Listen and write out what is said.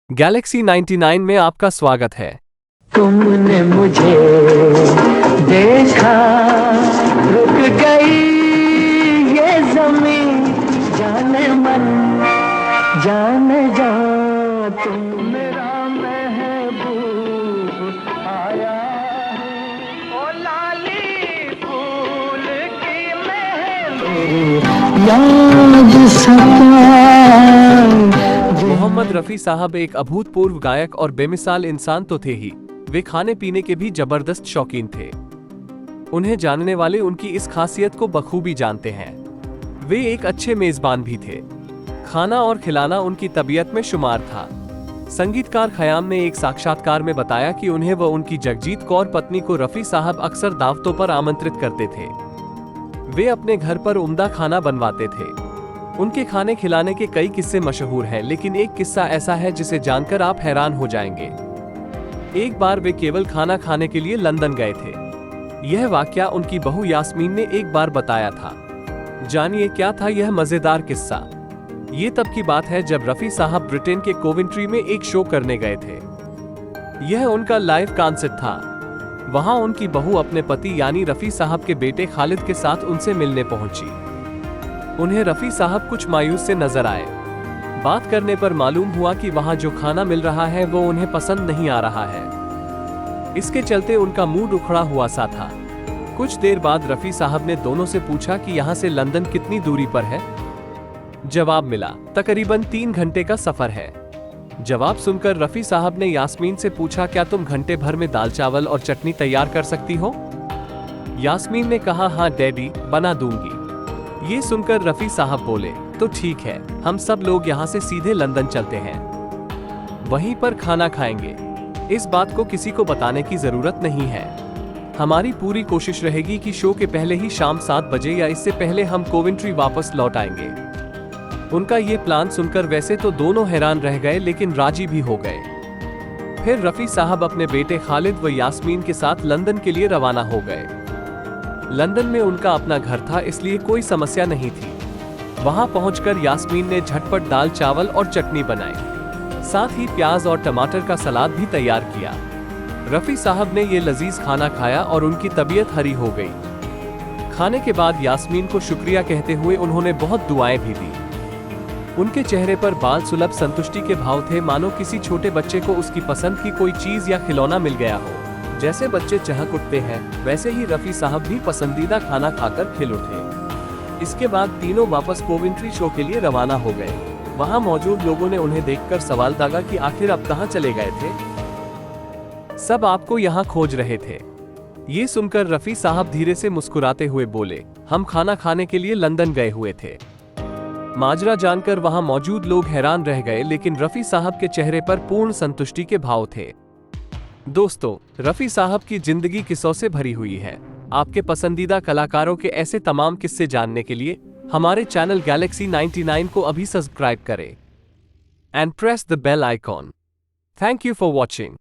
Galaxy 99 में आपका स्वागत है। तुमने मुझे देखा, रुक गई ये जमीन, जाने मन जाने जा, तुम मेरा महबूब आया है। ओ लाली फूल की महबूब याद सताए। मोहम्मद रफ़ी साहब एक अभूतपूर्व गायक और बेमिसाल इंसान तो थे ही, वे खाने पीने के भी जबरदस्त शौकीन थे। उन्हें जानने वाले उनकी इस खासियत को बखूबी जानते हैं। वे एक अच्छे मेजबान भी थे। खाना और खिलाना उनकी तबीयत में शुमार था। संगीतकार खयाम ने एक साक्षात्कार में बताया कि उन्हें व उनकी जगजीत कौर पत्नी को रफ़ी साहब अक्सर दावतों पर आमंत्रित करते थे। वे अपने घर पर उम्दा खाना बनवाते थे। उनके खाने खिलाने के कई किस्से मशहूर हैं, लेकिन एक किस्सा ऐसा है जिसे जानकर आप हैरान हो जाएंगे। एक बार वे केवल खाना खाने के लिए लंदन गए थे। यह वाकया उनकी बहू यास्मीन ने एक बार बताया था। जानिए क्या था यह मजेदार किस्सा। ये तब की बात है जब रफ़ी साहब ब्रिटेन के कोवेंट्री में एक शो करने गए थे। यह उनका लाइव कॉन्सर्ट था। वहां उनकी बहू अपने पति यानी रफ़ी साहब के बेटे खालिद के साथ उनसे मिलने पहुंची। उन्हें रफ़ी साहब कुछ मायूस से नजर आए। बात करने पर मालूम हुआ कि वहां जो खाना मिल रहा है वो उन्हें पसंद नहीं आ रहा है। इसके चलते उनका मूड उखड़ा हुआ सा था। कुछ देर बाद रफ़ी साहब ने दोनों से पूछा कि यहाँ से लंदन कितनी दूरी पर है। जवाब मिला, तकरीबन 3 घंटे का सफर है। जवाब सुनकर रफ़ी साहब ने यास्मीन से पूछा, क्या तुम घंटे भर में दाल चावल और चटनी तैयार कर सकती हो? यास्मीन ने कहा, हाँ डैडी, बना दूंगी। ये सुनकर रफ़ी साहब बोले, तो ठीक है, हम सब लोग यहाँ से सीधे लंदन चलते हैं, वहीं पर खाना खाएंगे। इस बात को किसी को बताने की जरूरत नहीं है। हमारी पूरी कोशिश रहेगी कि शो के पहले ही शाम 7 बजे या इससे पहले हम कोवेंट्री वापस लौट आएंगे। उनका ये प्लान सुनकर वैसे तो दोनों हैरान रह गए, लेकिन राजी भी हो गए। फिर रफ़ी साहब अपने बेटे खालिद व यास्मीन के साथ लंदन के लिए रवाना हो गए। लंदन में उनका अपना घर था, इसलिए कोई समस्या नहीं थी। वहां पहुंचकर यास्मीन ने झटपट दाल चावल और चटनी बनाई, साथ ही प्याज और टमाटर का सलाद भी तैयार किया। रफ़ी साहब ने ये लजीज खाना खाया और उनकी तबीयत हरी हो गई। खाने के बाद यास्मीन को शुक्रिया कहते हुए उन्होंने बहुत दुआएं भी दी। उनके चेहरे पर बाल सुलभ संतुष्टि के भाव थे, मानो किसी छोटे बच्चे को उसकी पसंद की कोई चीज या खिलौना मिल गया हो। जैसे बच्चे चहक उठते हैं, वैसे ही रफ़ी साहब भी पसंदीदा खाना खाकर खिल उठे। इसके बाद तीनों वापस कोवेंट्री शो के लिए रवाना हो गए। वहां मौजूद लोगों ने उन्हें देखकर सवाल दागा कि आखिर अब कहां चले गए थे। सब आपको यहां खोज रहे थे। ये सुनकर रफ़ी साहब धीरे से मुस्कुराते हुए बोले, हम खाना खाने के लिए लंदन गए हुए थे। माजरा जानकर वहां मौजूद लोग हैरान रह गए, लेकिन रफ़ी साहब के चेहरे पर पूर्ण संतुष्टि के भाव थे। दोस्तों, रफ़ी साहब की जिंदगी किस्सों से भरी हुई है। आपके पसंदीदा कलाकारों के ऐसे तमाम किस्से जानने के लिए हमारे चैनल गैलेक्सी 99 को अभी सब्सक्राइब करें and press the bell icon. Thank you for watching.